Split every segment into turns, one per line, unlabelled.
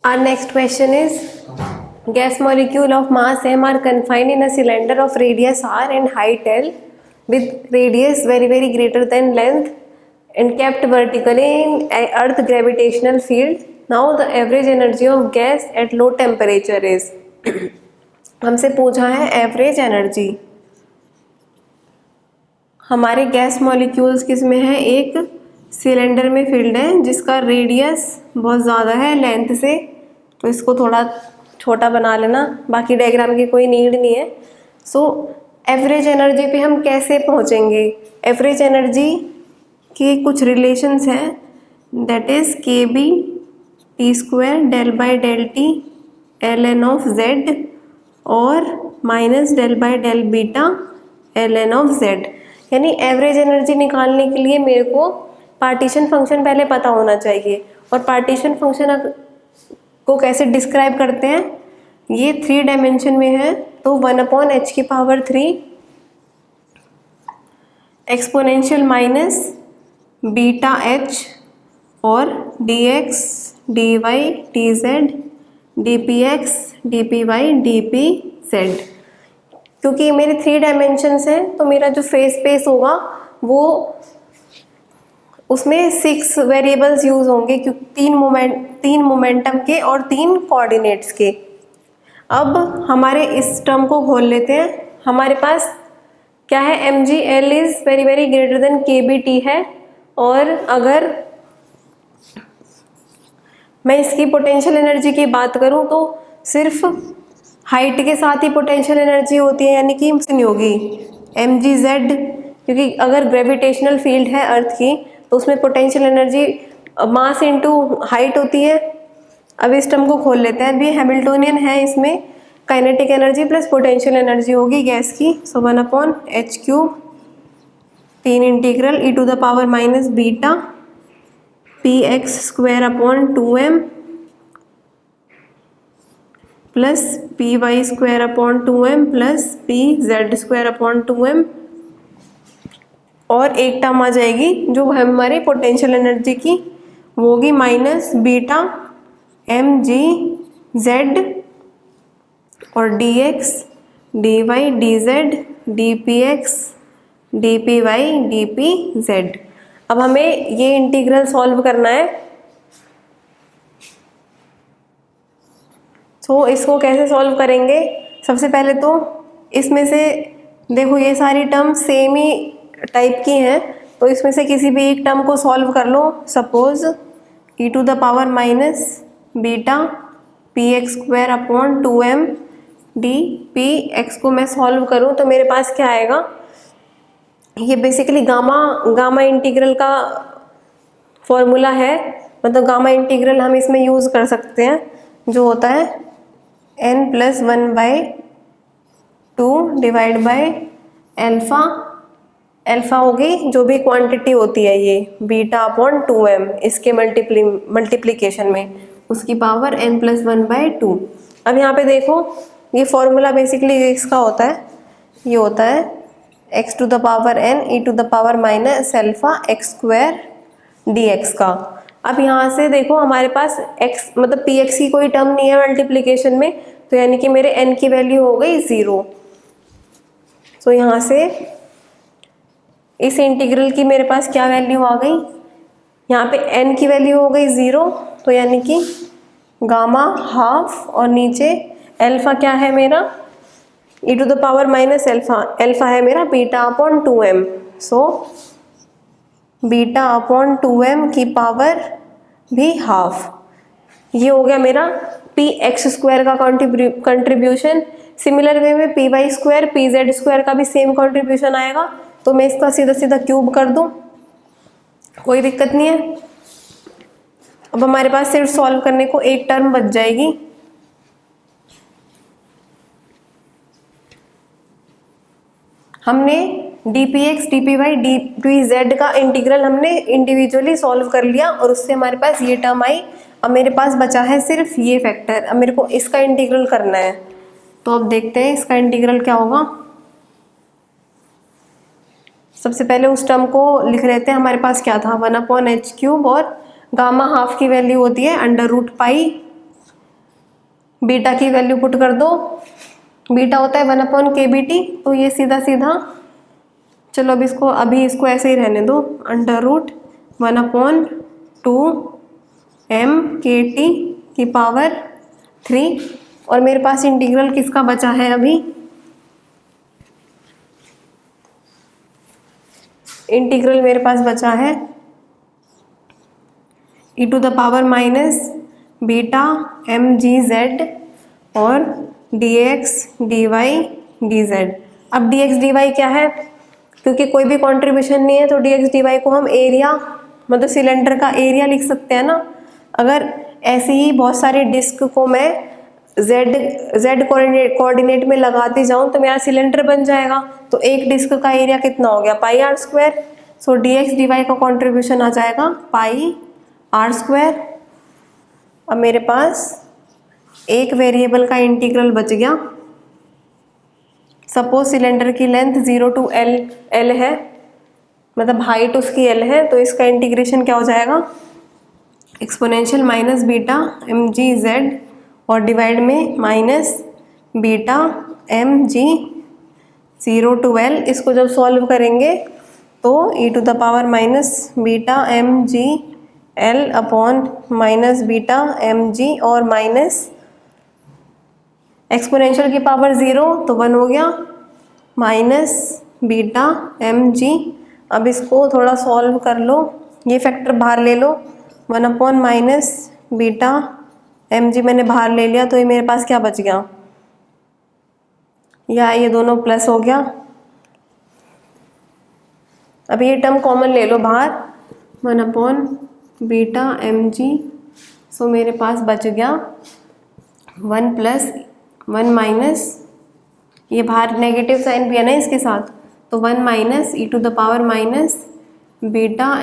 Our next question is, gas molecule of mass m are confined in a cylinder of radius r and height l with radius very greater than length and kept vertically in earth gravitational field. Now the average energy of gas at low temperature is. हमसे पूछा है average energy. हमारे gas molecules किस में है, एक cylinder में field है जिसका रेडियस बहुत ज़्यादा है लेंथ से, तो इसको थोड़ा छोटा बना लेना, बाकी डायग्राम की कोई नीड नहीं है। सो एवरेज एनर्जी पे हम कैसे पहुँचेंगे? एवरेज एनर्जी के कुछ रिलेशंस हैं, that is k B t square del by del t l n of z और minus del by del beta l n of z. यानी एवरेज एनर्जी निकालने के लिए मेरे को पार्टीशन फंक्शन पहले पता होना चाहिए। और पार्टीशन फंक्शन को कैसे डिस्क्राइब करते हैं, ये 3 डायमेंशन में है, तो 1/h³ exponential minus beta h और dx dy dz dpx dpy dpz। क्योंकि ये मेरे 3 डायमेंशंस हैं, तो मेरा जो फेस स्पेस होगा वो उसमें 6 वेरिएबल्स यूज होंगे, क्योंकि 3 मोमेंटम के और 3 कोऑर्डिनेट्स के। अब हमारे इस टर्म को खोल लेते हैं। हमारे पास क्या है, M G L is very greater than K B T है, और अगर मैं इसकी पोटेंशियल एनर्जी की बात करूं तो सिर्फ हाइट के साथ ही पोटेंशियल एनर्जी होती है, यानी कि नहीं होगी एम जी जेड, क्योंकि अगर ग्रेविटेशनल फील्ड है अर्थ की तो उसमें potential energy mass into height होती है। अब इस टर्म को खोल लेते हैं। अभी हैमिल्टोनियन है, इसमें kinetic energy plus potential energy होगी गैस की। सो 1/h³ 3 integral e⁻⁻ beta px² 2m plus py² 2m plus pz² 2m, और एक टर्म आ जाएगी जो है हमारी पोटेंशियल एनर्जी की, वो होगी minus beta M G Z और dx dy dz dpx dpy dpz। अब हमें ये इंटीग्रल सॉल्व करना है। तो इसको कैसे सॉल्व करेंगे? सबसे पहले तो इसमें से देखो, ये सारी टर्म सेम ही टाइप की हैं, तो इसमें से किसी भी एक टर्म को सॉल्व कर लो। Suppose e⁻⁻ beta px² 2m dpx को मैं सॉल्व करूं तो मेरे पास क्या आएगा, ये बेसिकली गामा इंटीग्रल का फॉर्मूला है, मतलब गामा इंटीग्रल हम इसमें यूज़ कर सकते हैं, जो होता है n+1/2 divide by alpha. Alpha होगी जो भी क्वांटिटी होती है ये β/2m, इसके मल्टीप्लिकेशन में उसकी पावर n+1/2। अब यहाँ पे देखो, ये फॉर्मूला बेसिकली इसका होता है, ये होता है x⁻n e⁻⁻α x² dx का। अब यहाँ से देखो हमारे पास x मतलब px की कोई टर्म नहीं है मल्टीप्लिकेशन में, तो यानी कि मेरे n की वैल्यू हो गई 0। तो यहाँ से इस इंटीग्रल की मेरे पास क्या वैल्यू आ गई, यहाँ पे n की वैल्यू हो गई 0, तो यानी कि गामा हाफ, और नीचे एल्फा क्या है मेरा, e⁻⁻α, एल्फा है मेरा β/2m। सो β/2m की पावर भी हाफ। ये हो गया मेरा px² का कंट्रीब्यूशन। सिमिलर वे में py² pz² का भी सेम कंट्रीब्यूशन आएगा, तो मैं इसका सीधा क्यूब कर दूं, कोई दिक्कत नहीं है। अब हमारे पास सिर्फ सॉल्व करने को एक टर्म बच जाएगी, हमने dpx dpy dpz का इंटीग्रल हमने इंडिविजुअली सॉल्व कर लिया, और उससे हमारे पास ये टर्म आई। अब मेरे पास बचा है सिर्फ ये फैक्टर, अब मेरे को इसका इंटीग्रल करना है। तो अब देखते हैं इसका इंटीग्रल क्या होगा। सबसे पहले उस टर्म को लिख लेते हैं। हमारे पास क्या था, 1/h³ और गामा हाफ की वैल्यू होती है √π बीटा की वैल्यू पुट कर दो, बीटा होता है 1/kBt, तो ये सीधा सीधा, चलो अभी इसको ऐसे ही रहने दो, √1/2mkt की पावर 3। और मेरे पास इंटीग्रल किसका बचा है अभी, इंटीग्रल मेरे पास बचा है e⁻⁻βmgz और dx dy dz। अब dx dy क्या है, क्योंकि कोई भी कंट्रीब्यूशन नहीं है तो dx dy को हम एरिया, मतलब सिलेंडर का एरिया लिख सकते हैं ना। अगर ऐसे ही बहुत सारी डिस्क को मैं z कोऑर्डिनेट में लगाती जाऊं तो मेरा सिलेंडर बन जाएगा। तो एक डिस्क का एरिया कितना हो गया, πr²। सो dx dy का कंट्रीब्यूशन आ जाएगा πr²। अब मेरे पास एक वेरिएबल का इंटीग्रल बच गया। सपोज सिलेंडर की लेंथ 0 to l है, मतलब हाइट उसकी l है, तो इसका इंटीग्रेशन क्या हो जाएगा, एक्सपोनेंशियल माइनस बीटा mgz और डिवाइड में minus beta mg 0 to l। इसको जब सॉल्व करेंगे तो e⁻⁻β mg l upon minus beta mg और माइनस एक्सपोनेंशियल की पावर 0 तो 1 हो गया, माइनस बीटा mg। अब इसको थोड़ा सॉल्व कर लो, ये फैक्टर बाहर ले लो, 1 अपॉन माइनस बीटा mg मैंने बाहर ले लिया, तो ये मेरे पास क्या बच गया, या ये दोनों प्लस हो गया। अब ये टर्म कॉमन ले लो बाहर, 1 अपॉन बीटा mg। सो मेरे पास बच गया 1 प्लस 1 माइनस, ये बाहर नेगेटिव साइन भी है ना इसके साथ, तो 1 माइनस e⁻⁻β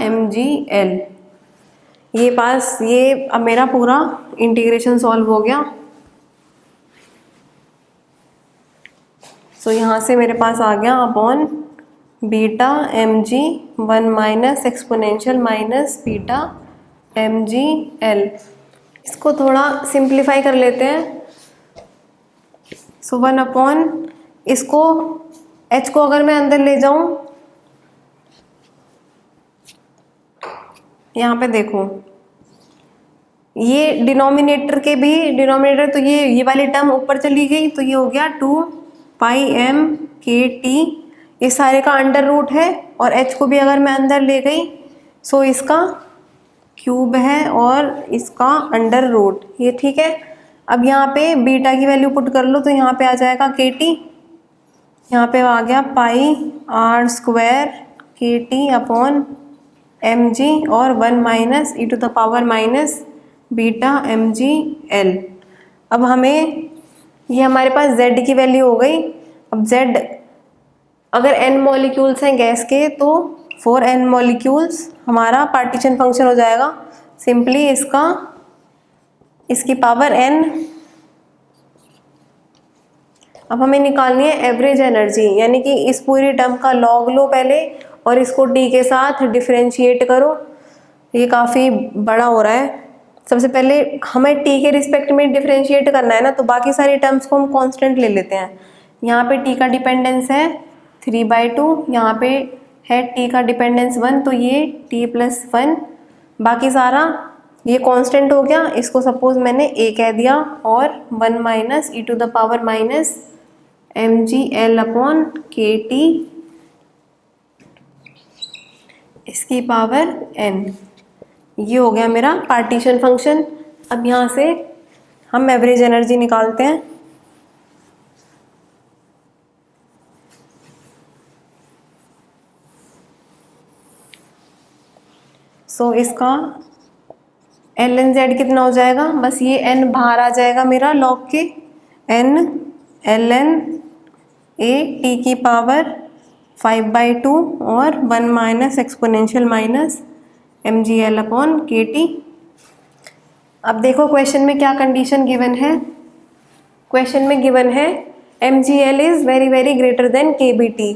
mgl। ये अब मेरा पूरा इंटीग्रेशन सॉल्व हो गया। सो यहाँ से मेरे पास आ गया upon beta mg 1 minus exponential minus beta mgl। इसको थोड़ा सिंप्लीफाई कर लेते हैं। सो 1 अपॉन, इसको h को अगर मैं अंदर ले जाऊं, यहाँ पे देखो ये डिनोमिनेटर तो ये वाली टर्म ऊपर चली गई, तो ये हो गया 2πmkt। ये सारे का अंडर रूट है, और h को भी अगर मैं अंदर ले गई सो इसका क्यूब है और इसका अंडर रूट, ये ठीक है। अब यहाँ पे बीटा की वैल्यू पुट कर लो, तो यहाँ पे आ जाएगा kt, यहाँ पे आ गया πr² kt अपॉन mg और 1 माइनस e⁻⁻β mgl। अब हमें, ये हमारे पास z की वैल्यू हो गई। अब z, अगर n मॉलिक्यूल्स हैं गैस के तो 4n मॉलिक्यूल्स हमारा पार्टीशन फंक्शन हो जाएगा। सिंपली इसकी पावर n। अब हमें निकालनी है एवरेज एनर्जी, यानी कि इस पूरी टर्म का लॉग लो पहले और इसको t के साथ डिफरेंशिएट करो। ये काफ़ी बड़ा हो रहा है। सबसे पहले हमें t के रिस्पेक्ट में डिफरेंशिएट करना है ना, तो बाकी सारी टर्म्स को हम कांस्टेंट ले लेते हैं। यहाँ पे t का डिपेंडेंस है 3/2, यहाँ पे है t का डिपेंडेंस 1, तो ये t+1, बाकी सारा ये कांस्टेंट हो गया। इसको सपोज मैंने a कह दिया, और 1 माइनस e⁻⁻mgl अपॉन kt इसकी पावर n। ये हो गया मेरा पार्टीशन फंक्शन। अब यहाँ से हम एवरेज एनर्जी निकालते हैं। सो इसका ln z कितना हो जाएगा, बस ये n बाहर आ जाएगा मेरा लॉग के, n ln a t की पावर 5/2 और 1 minus exponential minus mgl upon kt। अब देखो क्वेश्चन में क्या कंडीशन गिवन है। क्वेश्चन में गिवन है mgl is very very greater then kBt,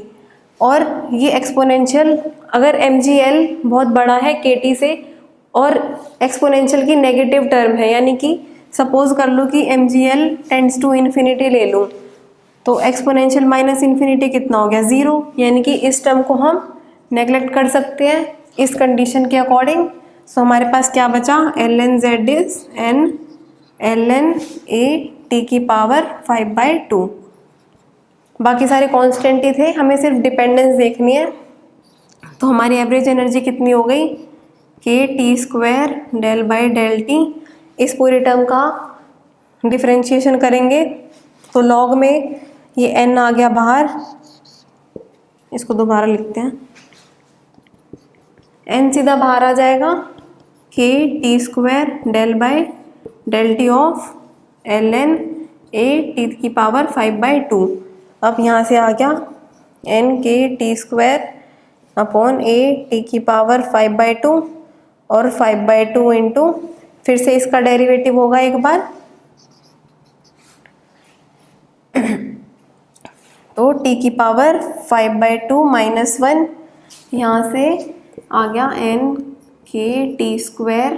और ये एक्सपोनेंशियल, अगर mgl बहुत बड़ा है kt से और एक्सपोनेंशियल की नेगेटिव टर्म है, यानी कि सपोज कर लो कि mgl टेंड्स टू इन्फिनिटी ले लूँ, तो एक्सपोनेंशियल माइनस इन्फिनिटी कितना हो गया 0, यानी कि इस टर्म को हम नेग्लेक्ट कर सकते हैं इस कंडीशन के अकॉर्डिंग। सो हमारे पास क्या बचा, ln z is n ln a t की पावर 5/2। बाकी सारे कांस्टेंट ही थे, हमें सिर्फ डिपेंडेंस देखनी है। तो हमारी एवरेज एनर्जी कितनी हो गई, k t square del by del T. इस पूरे टर्म का डिफरेंशिएशन करेंगे तो लॉग में ये n आ गया बाहर, इसको दोबारा लिखते हैं, n सीधा बाहर आ जाएगा, k t square del by del T of ln a t की पावर 5/2। अब यहाँ से आ गया n k t square upon a t की पावर 5/2 और 5/2 इंटू, फिर से इसका डेरिवेटिव होगा एक बार, तो t की पावर 5/2 माइनस 1, यहाँ से आ गया n k t square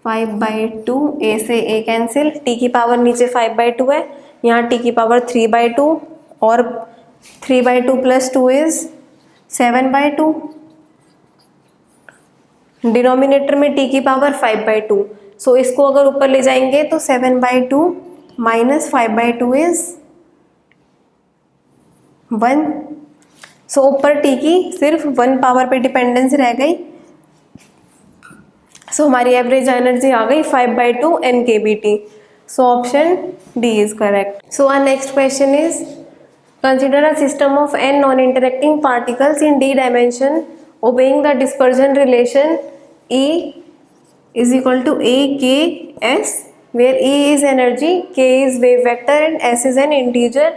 5/2, a से a कैंसिल, t की पावर नीचे 5/2 है, यहाँ t की पावर 3/2 और 3/2 प्लस 2 इज 7/2। डिनोमिनेटर में t की पावर 5/2, सो इसको अगर ऊपर ले जाएंगे तो 7/2 माइनस 5/2 इज 1। सो ऊपर t की सिर्फ 1 पावर पे डिपेंडेंस रह गई। सो हमारी एवरेज एनर्जी आ गई 5/2 NKBT। So option D is correct. So our next question is consider a system of n non-interacting particles in d dimension obeying the dispersion relation E is equal to a k s, where E is energy, k is wave vector and s is an integer.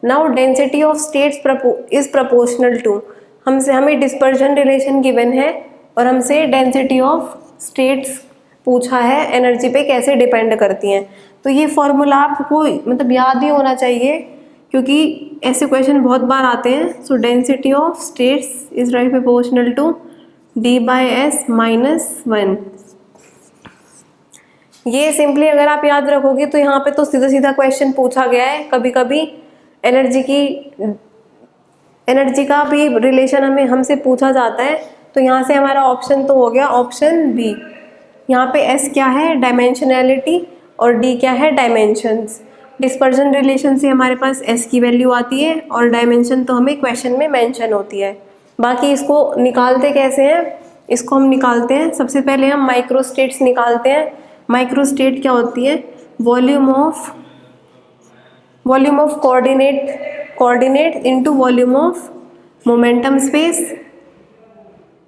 Now density of states is proportional to, हमें dispersion relation given है और हमसे density of states पूछा है energy पे कैसे depend करती हैं। तो ये फॉर्मूला आपको मतलब याद ही होना चाहिए, क्योंकि ऐसे क्वेश्चन बहुत बार आते हैं। So density of states is right proportional to d/s minus 1। ये सिंपली अगर आप याद रखोगे तो यहाँ पे तो सीधा सीधा क्वेश्चन पूछा गया है। कभी कभी एनर्जी का भी रिलेशन हमसे पूछा जाता है। तो यहाँ से हमारा ऑप्शन तो हो गया ऑप्शन बी। यहाँ पे s क्या है, डायमेंशनैलिटी, और d क्या है, डायमेंशंस। डिस्पर्जन रिलेशन से हमारे पास s की वैल्यू आती है और डायमेंशन तो हमें क्वेश्चन में मेंशन होती है। बाकी इसको निकालते कैसे हैं, इसको हम निकालते हैं, सबसे पहले हम माइक्रोस्टेट्स निकालते हैं। माइक्रोस्टेट क्या होती है, volume of coordinate into volume of momentum space.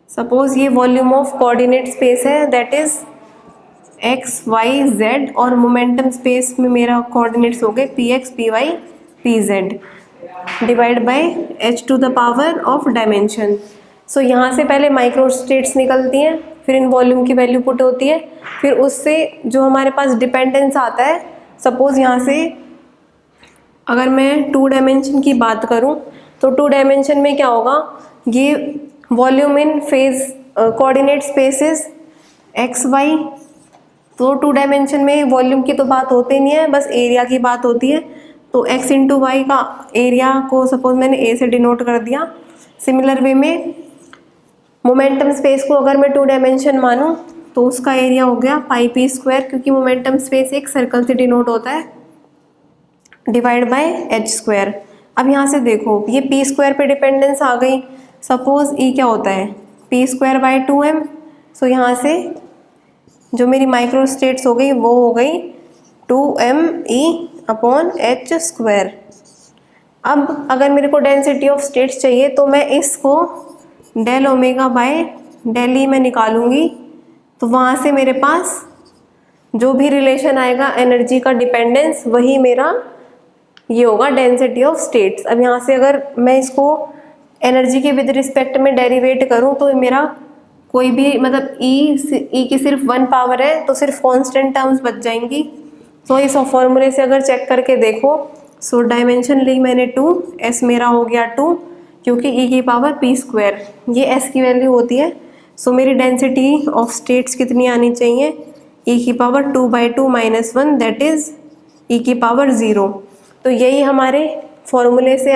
Suppose ये वॉल्यूम ऑफ कोऑर्डिनेट स्पेस है, that is x y z, और मोमेंटम स्पेस में मेरा कोऑर्डिनेट्स हो गए px py pz divide by h to the power of dimension. So यहाँ से पहले माइक्रोस्टेट्स निकलती हैं, फिर इन वॉल्यूम की वैल्यू पुट होती है, फिर उससे जो हमारे पास डिपेंडेंस आता है। सपोज यहाँ से अगर मैं 2 डायमेंशन की बात करूँ तो 2 डायमेंशन में क्या होगा, ये वॉल्यूम इन phase coordinate spaces x y। तो 2 डायमेंशन में वॉल्यूम की तो बात होती नहीं है, बस एरिया की बात होती है। तो x इंटू वाई का एरिया को सपोज मैंने a से डिनोट कर दिया। सिमिलर वे में मोमेंटम स्पेस को अगर मैं 2 डायमेंशन मानूँ तो उसका एरिया हो गया पाई पी स्क्वायर, क्योंकि मोमेंटम स्पेस एक सर्कल से डिनोट होता है, डिवाइड बाय एच स्क्वायर। अब यहाँ से देखो ये पी स्क्वायर पे डिपेंडेंस आ गई। सपोज ई क्या होता है, पी स्क्वायर बाय 2m। सो यहाँ से जो मेरी माइक्रो स्टेट्स हो गई वो हो गई 2m/e अपॉन एच स्क्वायर। अब अगर मेरे को डेंसिटी ऑफ स्टेट्स चाहिए तो मैं इसको del omega by del E में निकालूंगी। तो वहाँ से मेरे पास जो भी रिलेशन आएगा एनर्जी का डिपेंडेंस, वही मेरा ये होगा डेंसिटी ऑफ स्टेट्स। अब यहाँ से अगर मैं इसको एनर्जी के विद रिस्पेक्ट में डेरिवेट करूँ तो मेरा कोई भी मतलब ई की सिर्फ 1 पावर है, तो सिर्फ कांस्टेंट टर्म्स बच जाएंगी। तो इस फॉर्मूले से अगर चेक करके देखो, सो डायमेंशन ली मैंने 2, एस मेरा हो गया 2, क्योंकि ई की पावर पी स्क्वायर, ये एस की वैल्यू होती है। सो मेरी डेंसिटी ऑफ स्टेट्स कितनी आनी चाहिए, e की power 2/2 minus 1 that is e की पावर 0। तो यही हमारे फॉर्मूले से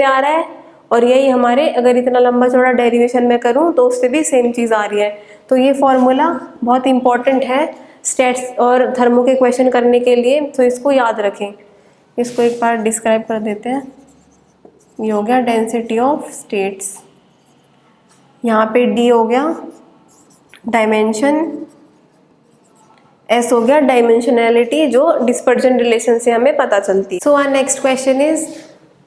आ रहा है, और यही हमारे अगर इतना लंबा चौड़ा डेरिवेशन में करूँ तो उससे भी सेम चीज़ आ रही है। तो ये फॉर्मूला बहुत इंपॉर्टेंट है स्टेट्स और धर्मों के क्वेश्चन करने के लिए, तो इसको याद रखें। इसको एक बार डिस्क्राइब कर देते हैं। ये हो गया डेंसिटी ऑफ स्टेट्स, यहाँ पे d हो गया डायमेंशन, s हो गया डायमेंशनैलिटी जो डिस्पर्जन रिलेशन से हमें पता चलती है। So our next question is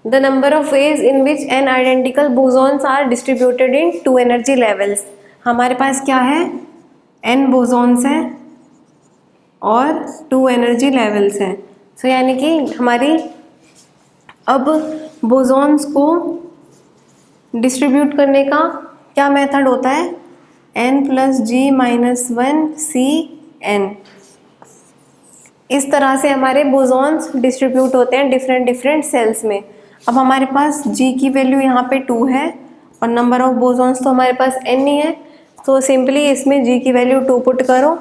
the number of ways in which N identical bosons are distributed in 2 energy levels. हमारे पास क्या है, n बोसॉन्स हैं और 2 एनर्जी लेवल्स हैं। सो यानी कि हमारी अब बोसॉन्स को डिस्ट्रीब्यूट करने का क्या मेथड होता है, n+g-1 इस तरह से हमारे बोसॉन्स डिस्ट्रीब्यूट होते हैं डिफरेंट सेल्स में। अब हमारे पास g की वैल्यू यहाँ पे 2 है और नंबर ऑफ बोसॉन्स तो हमारे पास n ही है, तो सिंपली इसमें g की वैल्यू 2 पुट करो।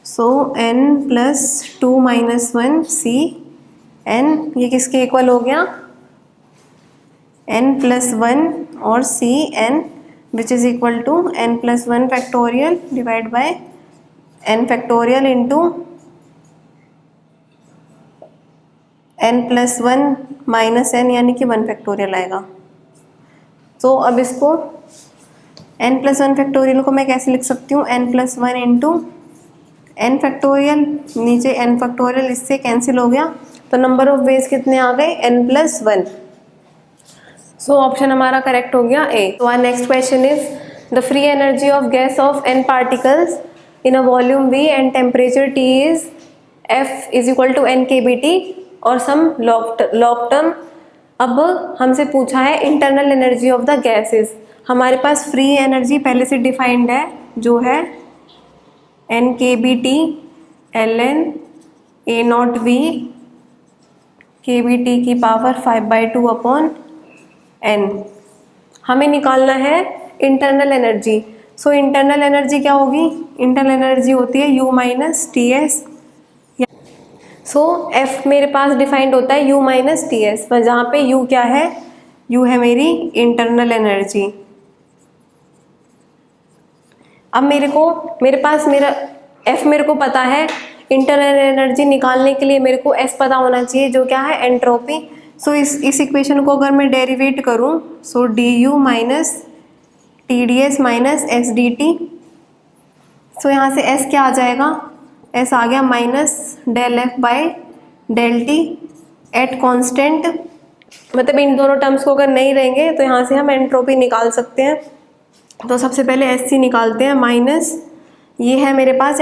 सो n+2-1 Cn, ये किसके इक्वल हो गया, n+1 और Cn which is equal to n+1 factorial divide by n factorial into n+1 minus n यानी कि 1 फैक्टोरियल आएगा। तो अब इसको n+1 फैक्टोरियल को मैं कैसे लिख सकती हूँ, n+1 इंटू n फैक्टोरियल, नीचे n फैक्टोरियल इससे कैंसिल हो गया, तो नंबर ऑफ वेज कितने आ गए, n+1। सो ऑप्शन हमारा करेक्ट हो गया ए। तो our next question is the free energy of gas of n particles in a volume v and temperature T is F is equal to n kBT और सम long term. अब हमसे पूछा है internal energy of the gases. हमारे पास free energy पहले से defined है जो है n kBT ln A0V kBT की पावर 5/2 अपॉन n। हमें निकालना है internal energy. So internal energy क्या होगी, इंटरनल एनर्जी होती है U माइनस TS। सो F मेरे पास डिफाइंड होता है U माइनस TS, पर जहाँ पे U क्या है, U है मेरी इंटरनल एनर्जी। अब मेरे पास F मेरे को पता है, इंटरनल एनर्जी निकालने के लिए मेरे को S पता होना चाहिए जो क्या है, एंट्रोपी। सो इस इक्वेशन को अगर मैं डेरिवेट करूँ, so du minus TdS minus SDT। So यहाँ से S क्या आ जाएगा, S आ गया minus del F by del T at constant. मतलब इन दोनों टर्म्स को अगर नहीं रहेंगे तो यहाँ से हम एंट्रोपी निकाल सकते हैं। तो सबसे पहले SC निकालते हैं, माइनस ये है मेरे पास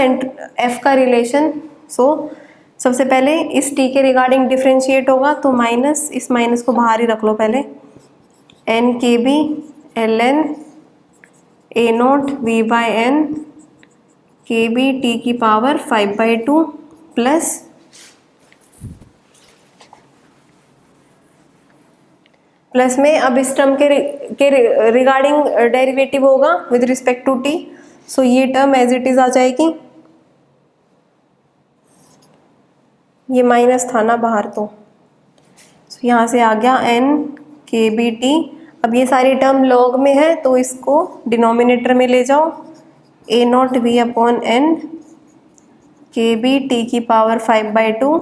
F का रिलेशन। सो सबसे पहले इस T के रिगार्डिंग डिफ्रेंशिएट होगा, तो माइनस, इस माइनस को बाहर ही रख लो पहले, n kB ln A0V/n kB T की पावर 5/2 प्लस में अब इस टर्म के रिगार्डिंग डेरिवेटिव होगा विद रिस्पेक्ट टू T। सो ये टर्म एज इट इज आ जाएगी, ये माइनस था ना बाहर, तो यहाँ से आ गया n kBT। अब ये सारी टर्म लॉग में है तो इसको डिनोमिनेटर में ले जाओ, A0V/n kB T की पावर 5/2।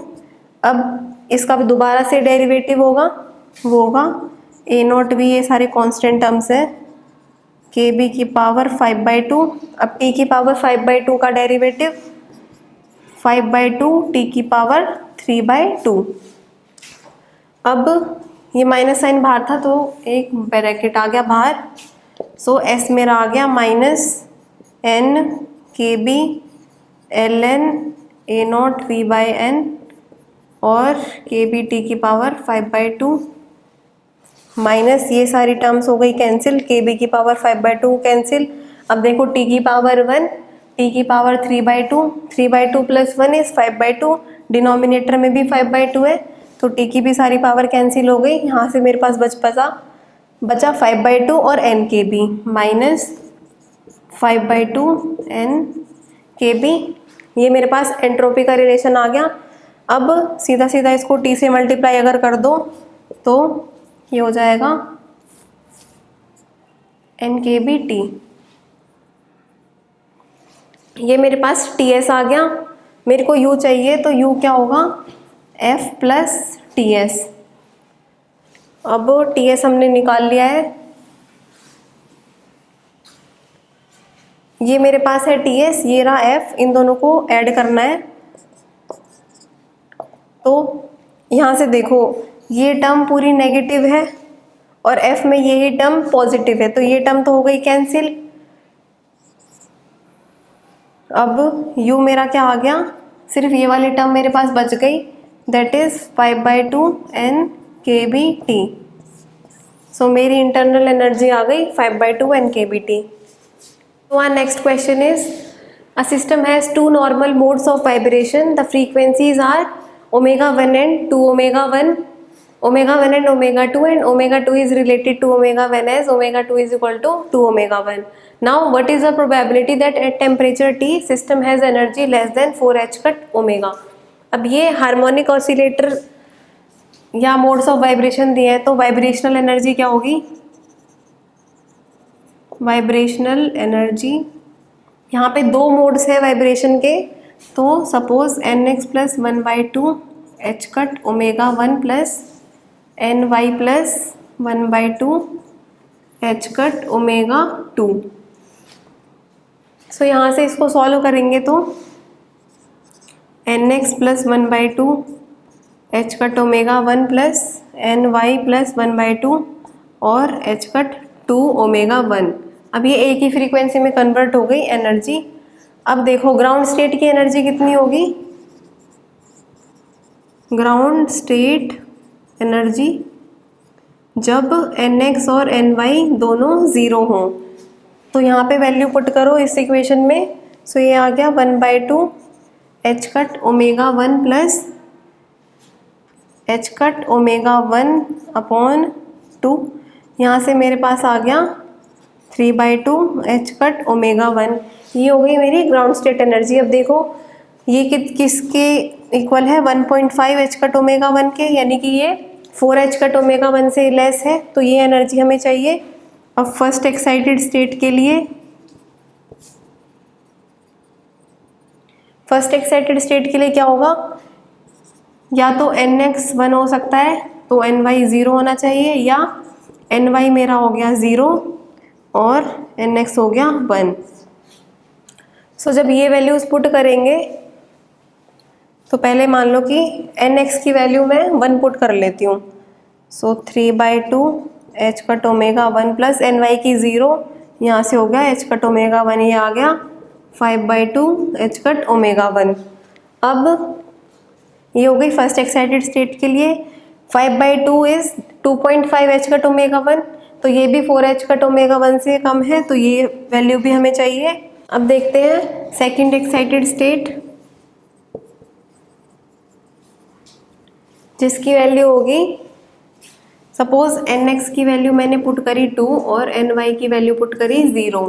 अब इसका दोबारा से डेरिवेटिव होगा, वो होगा A0V, ये सारे कांस्टेंट टर्म्स हैं, kB की पावर 5/2। अब T की पावर 5/2 का डेरिवेटिव 5/2 T की पावर 3/2। अब ये माइनस साइन बाहर था तो एक ब्रैकेट आ गया बाहर। सो S मेरा आ गया minus n kB ln A0V/n और kB T की पावर 5/2 माइनस ये सारी टर्म्स हो गई कैंसिल, kB की पावर 5/2 कैंसिल। अब देखो T की पावर 1, T की पावर 3/2, 3/2 प्लस 1 इज 5/2, डिनोमिनेटर में भी 5/2 है तो T की भी सारी पावर कैंसिल हो गई। यहाँ से मेरे पास बचा 5/2 और n kB minus 5/2 n Kb, ये मेरे पास एंट्रोपी का रिलेशन आ गया। अब सीधा सीधा इसको T से मल्टीप्लाई अगर कर दो तो ये हो जाएगा NkBT। ये मेरे पास Ts आ गया। मेरे को U चाहिए तो U क्या होगा, F प्लस Ts। अब Ts हमने निकाल लिया है, ये मेरे पास है Ts, ये रहा F, इन दोनों को ऐड करना है। तो यहाँ से देखो ये टर्म पूरी नेगेटिव है और F में यही टर्म पॉजिटिव है, तो ये टर्म तो हो गई कैंसिल। अब U मेरा क्या आ गया, सिर्फ ये वाली टर्म मेरे पास बच गई, दैट इज 5/2 NkBT। सो मेरी इंटरनल एनर्जी आ गई 5/2 NkBT। So our next question is, a system has two normal modes of vibration. The frequencies are ω1 and 2ω1, ω1 and ω2, and ω2 is related to ω1 as ω2 is equal to 2ω1. Now what is the probability that at temperature T system has energy less than 4h cut ω? अब ये harmonic oscillator या modes of vibration दिए हैं, तो vibrational energy क्या होगी, vibrational energy, यहाँ पे दो मोड्स है वाइब्रेशन के, तो suppose nx plus 1/2 h cut ω1 plus ny plus 1/2 h cut ω2। So यहाँ से इसको सॉल्व करेंगे तो nx plus 1/2 h cut ω1 plus ny plus 1/2 और h कट 2ω1। अब ये एक ही फ्रीक्वेंसी में कन्वर्ट हो गई एनर्जी। अब देखो ग्राउंड स्टेट की एनर्जी कितनी होगी, ग्राउंड स्टेट एनर्जी जब nx और ny दोनों ज़ीरो हों, तो यहाँ पे वैल्यू पुट करो इस इक्वेशन में। सो ये आ गया 1/2 h cut ω1 plus h cut ω1 upon 2। यहाँ से मेरे पास आ गया 3/2 h कट ω1। ये हो गई मेरी ग्राउंड स्टेट एनर्जी। अब देखो ये किसके इक्वल है, 1.5 h कट ω1 के, यानी कि ये 4h कट ω1 से लेस है, तो ये एनर्जी हमें चाहिए। अब फर्स्ट एक्साइटेड स्टेट के लिए, फर्स्ट एक्साइटेड स्टेट के लिए क्या होगा, या तो nx 1 हो सकता है तो ny 0 होना चाहिए, या ny मेरा हो गया 0 और nx हो गया 1। सो जब ये वैल्यूज पुट करेंगे तो पहले मान लो कि nx की वैल्यू मैं 1 पुट कर लेती हूँ। सो 3/2 h कट ω1 प्लस ny की 0, यहाँ से हो गया h कट ω1, ये आ गया 5/2 h कट ω1। अब ये हो गई फर्स्ट एक्साइटेड स्टेट के लिए। 5/2 इज 2.5 h कट ω1, तो ये भी 4h कट ω1 से कम है, तो ये वैल्यू भी हमें चाहिए। अब देखते हैं सेकंड एक्साइटेड स्टेट, जिसकी वैल्यू होगी, सपोज nx की वैल्यू मैंने पुट करी 2 और ny की वैल्यू पुट करी 0,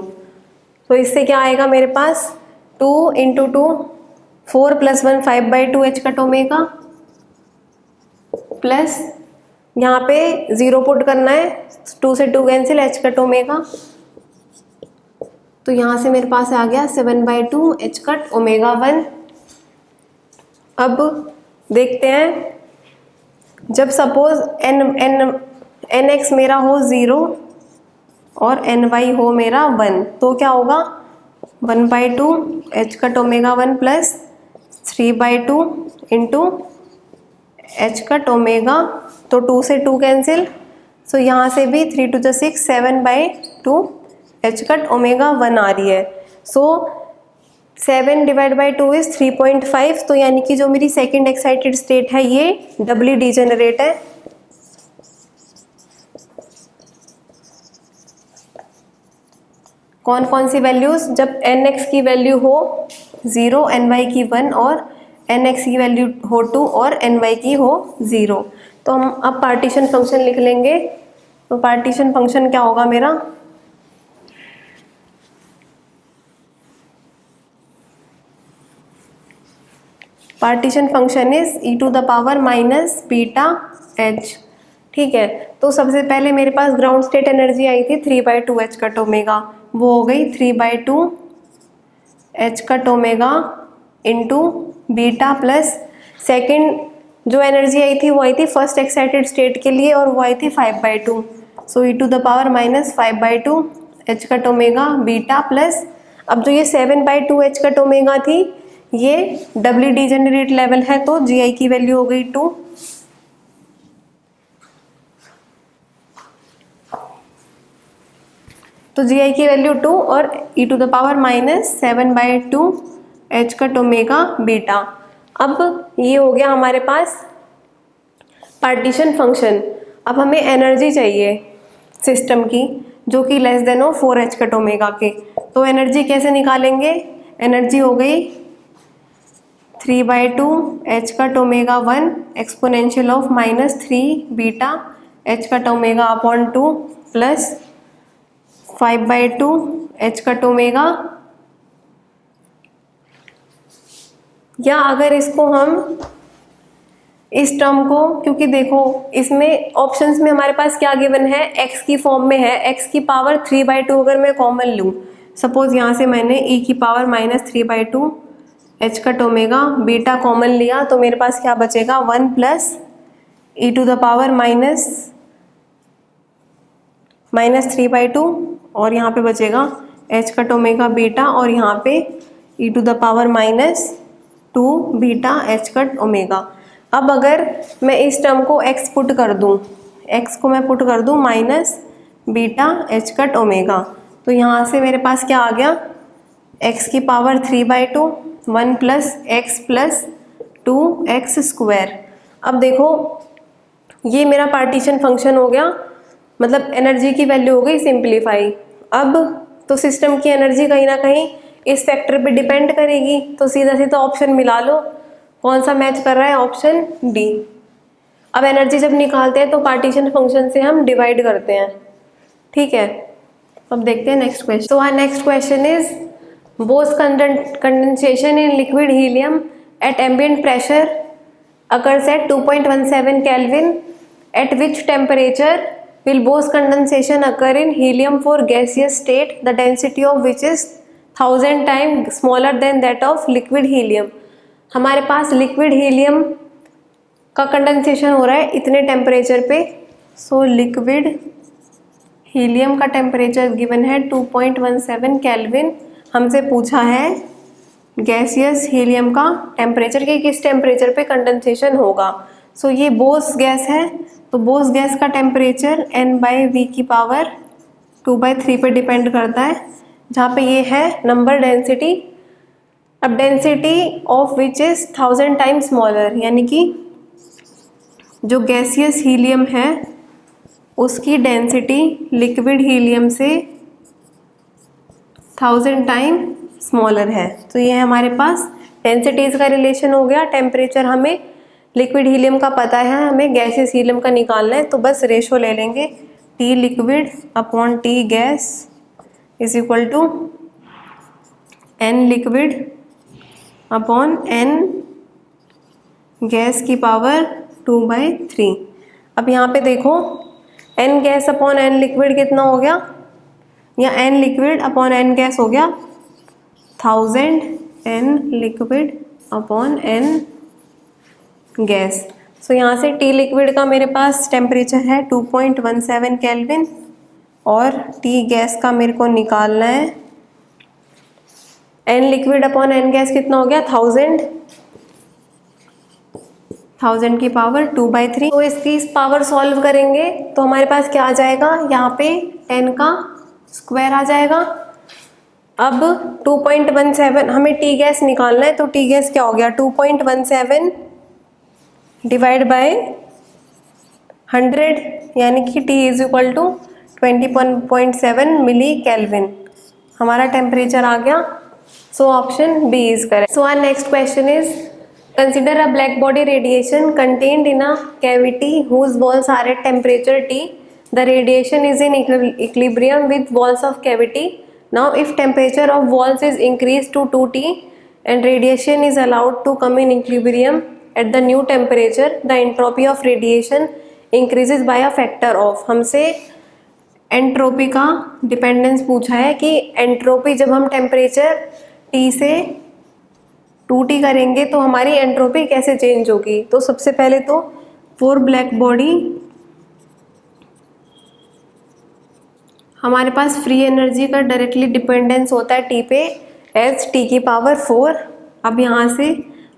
तो इससे क्या आएगा मेरे पास, 2 × 2 4 + 1 5/2 h कट ω प्लस यहाँ पे 0 पुट करना है, 2 से 2 कैंसिल, h कट ω, तो यहाँ से मेरे पास आ गया 7/2 h कट ω1। अब देखते हैं जब सपोज nx मेरा हो 0 और ny हो मेरा 1, तो क्या होगा, 1/2 h cut ω1 plus 3/2 into h cut ω, तो 2 से 2 कैंसिल, सो यहाँ से भी 3 × 2 = 6, 7/2 h कट ω1 आ रही है। सो 7/2 इज 3.5, तो यानी कि जो मेरी सेकंड एक्साइटेड स्टेट है ये डबली डिजेनरेट है। कौन कौन सी वैल्यूज, जब nx की वैल्यू हो 0, ny की 1 और nx की वैल्यू हो 2 और ny की हो 0। तो हम अब पार्टीशन फंक्शन लिख लेंगे। तो पार्टीशन फंक्शन क्या होगा मेरा, partition function is e to the power minus beta H. ठीक है, तो सबसे पहले मेरे पास ग्राउंड स्टेट एनर्जी आई थी 3/2 एच कट ओमेगा, वो हो गई 3/2 H cut omega into beta plus second जो एनर्जी आई थी वो आई थी फर्स्ट एक्साइटेड स्टेट के लिए और वो आई थी 5/2, so e to the power minus 5/2 h cut omega beta plus, अब जो ये 7/2 एच कट ओमेगा थी ये डबली डिजेनरेट लेवल है तो जी आई की वैल्यू हो गई 2, तो जी आई की वैल्यू 2 और e to the power minus 7/2 h cut omega beta. अब ये हो गया हमारे पास पार्टीशन फंक्शन। अब हमें एनर्जी चाहिए सिस्टम की जो कि लेस देन हो 4 एच कट ओमेगा के, तो एनर्जी कैसे निकालेंगे? एनर्जी हो गई 3/2 H cut omega 1 exponential of -3 beta h cut omega upon 2 plus 5/2 h cut omega, या अगर इसको हम इस टर्म को, क्योंकि देखो इसमें ऑप्शंस में हमारे पास क्या गिवन है, x की फॉर्म में है, x की पावर 3/2 अगर मैं कॉमन लूँ, सपोज यहाँ से मैंने e की पावर -3/2 H cut omega beta common लिया तो मेरे पास क्या बचेगा 1 plus e to the power -3/2 और यहाँ पे बचेगा एच कट ओमेगा बीटा और यहाँ पे e to the power -2 beta h cut omega. अब अगर मैं इस टर्म को x पुट कर दूँ, x को मैं पुट कर दूँ minus beta h cut omega, तो यहाँ से मेरे पास क्या आ गया x की पावर 3/2 1 plus x plus 2x square. अब देखो ये मेरा पार्टीशन फंक्शन हो गया, मतलब एनर्जी की वैल्यू हो गई सिंप्लीफाई। अब तो सिस्टम की एनर्जी कहीं ना कहीं इस फैक्टर पे डिपेंड करेगी, तो सीधा सीधा ऑप्शन मिला लो, कौन सा मैच कर रहा है, ऑप्शन डी। अब एनर्जी जब निकालते हैं तो पार्टीशन फंक्शन से हम डिवाइड करते हैं, ठीक है। अब देखते हैं नेक्स्ट क्वेश्चन। तो our next question is Bose condensation in liquid helium at ambient pressure occurs at 2.17 Kelvin. At which temperature will Bose condensation occur in helium for gaseous state, the density of which is 1000 times smaller than that of liquid helium? हमारे पास liquid helium का condensation हो रहा है इतने temperature पे, so liquid helium का temperature given है 2.17 kelvin. हमसे पूछा है गैसियस हीलियम का टेम्परेचर कि किस टेम्परेचर पे कंडेंसेशन होगा। सो ये बोस गैस है, तो बोस गैस का टेम्परेचर n/v की पावर 2/3 पे डिपेंड करता है, जहाँ पे ये है नंबर डेंसिटी। अब density of which is 1000 times smaller, यानी कि जो गैसियस हीलियम है उसकी डेंसिटी लिक्विड हीलियम से 1000 टाइम स्मॉलर है। तो ये हमारे पास डेंसिटीज का रिलेशन हो गया। टेम्परेचर हमें लिक्विड हीलियम का पता है, हमें गैसियस हीलियम का निकालना है, तो बस रेशो ले लेंगे T liquid upon T gas is equal to N liquid upon N gas की पावर 2/3। अब यहाँ पे देखो N gas upon N liquid कितना हो गया, या N liquid upon N gas हो गया 1000 N liquid upon N gas. So यहाँ से T लिक्विड का मेरे पास टेम्परेचर है 2.17 केल्विन और T गैस का मेरे को निकालना है N liquid upon N gas कितना हो गया 1000 की पावर 2/3। तो इसकी इस पावर सॉल्व करेंगे तो हमारे पास क्या आ जाएगा, यहाँ पे 10 का स्क्वायर आ जाएगा। अब 2.17 हमें T गैस निकालना है, तो T गैस क्या हो गया 2.17 डिवाइड बाय 100, यानी कि T is equal to 21.7 milli kelvin. हमारा टेम्परेचर आ गया, so option B is correct. So our next question is consider a black body radiation contained in a cavity whose walls are at temperature T. The radiation is in equilibrium with walls of cavity. Now if temperature of walls is increased to 2T, and radiation is allowed to come in equilibrium at the new temperature, the entropy of radiation increases by a factor of। हमसे entropy का dependence पूछा है कि entropy जब हम temperature T से 2T करेंगे तो हमारी एंट्रोपी कैसे चेंज होगी। तो सबसे पहले तो फॉर ब्लैक बॉडी हमारे पास फ्री एनर्जी का डायरेक्टली डिपेंडेंस होता है T पे एज T⁴। अब यहाँ से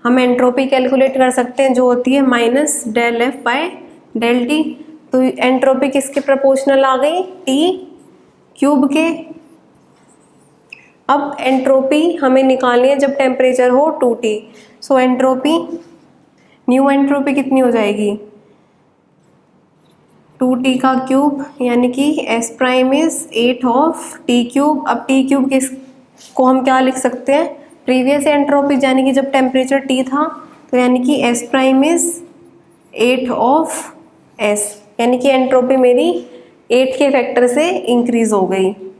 हम एंट्रोपी कैलकुलेट कर सकते हैं जो होती है -∂F/∂T। तो एंट्रोपी किसके प्रोपोर्शनल आ गई, T³ के। अब एंट्रोपी हमें निकालनी है जब टेम्परेचर हो 2T। सो एंट्रोपी, न्यू एंट्रोपी कितनी हो जाएगी 2T का क्यूब, यानी कि S prime is 8 of T³। अब T³ किसको हम क्या लिख सकते हैं, प्रीवियस एंट्रोपी, यानी कि जब टेम्परेचर T था, तो यानी कि S prime is 8 of S, यानी कि एंट्रोपी मेरी 8 के फैक्टर से इंक्रीज हो गई।